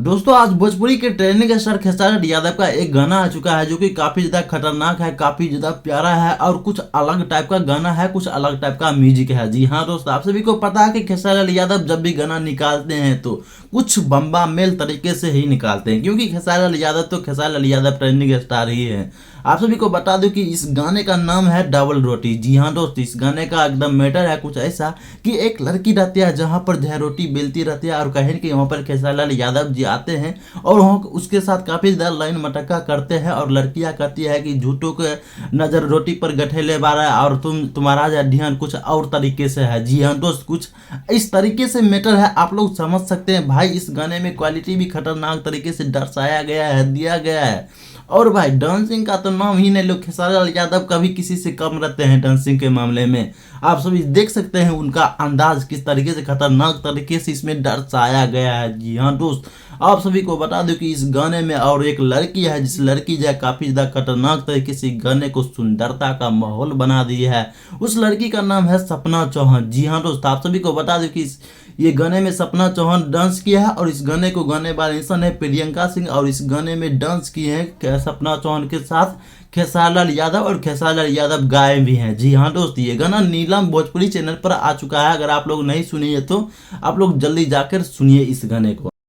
दोस्तों आज भोजपुरी के ट्रेंडिंग स्टार खेसारी यादव का एक गाना आ चुका है जो कि काफी ज्यादा खतरनाक है, काफी ज्यादा प्यारा है और कुछ अलग टाइप का गाना है, कुछ अलग टाइप का म्यूजिक है। जी हाँ दोस्तों, आप सभी को पता है कि खेसारी यादव जब भी गाना निकालते हैं तो कुछ बम्बा मेल तरीके से ही निकालते हैं, क्योंकि खेसारी यादव तो खेसारी यादव ट्रेंडिंग स्टार ही है। आप सभी को बता दूं कि इस गाने का नाम है डबल रोटी। जी हाँ दोस्त, इस गाने का एकदम मैटर है कुछ ऐसा कि एक लड़की रहती है जहाँ पर जो है रोटी बेलती रहती है और कहीं कि वहाँ पर खेसारी यादव जी आते हैं और वहाँ उसके साथ काफी ज्यादा लाइन मटक्का करते हैं और लड़कियां कहती है कि झूठों के नजर रोटी पर गठेले बारा है और तुम्हारा जो ध्यान कुछ और तरीके से है। जी हाँ दोस्त, कुछ इस तरीके से मैटर है, आप लोग समझ सकते हैं। भाई इस गाने में क्वालिटी भी खतरनाक तरीके से दर्शाया गया है, दिया गया है। और भाई डांसिंग का तो नाम ही नहीं लो, खेसारी यादव कभी किसी से कम रहते हैं डांसिंग के मामले में। आप सभी देख सकते हैं उनका अंदाज किस तरीके से खतरनाक तरीके से इसमें दर्शाया गया है। जी हाँ दोस्त, आप सभी को बता दूं कि इस गाने में और एक लड़की है, जिस लड़की जो है काफी ज्यादा खतरनाक तरीके से गाने को सुंदरता का माहौल बना दी है। उस लड़की का नाम है सपना चौहान। जी हाँ दोस्त, आप सभी को बता दूं कि ये गाने में सपना चौहान डांस किया है और इस गाने को गाने वाले इंसान है प्रियंका सिंह और इस गाने में डांस किए हैं सपना चौहान के साथ खेसारी यादव और खेसारी यादव गाए भी हैं। जी हाँ दोस्त, ये गाना नीलम भोजपुरी चैनल पर आ चुका है। अगर आप लोग नहीं सुनिए तो आप लोग जल्दी जाकर सुनिए इस गाने को।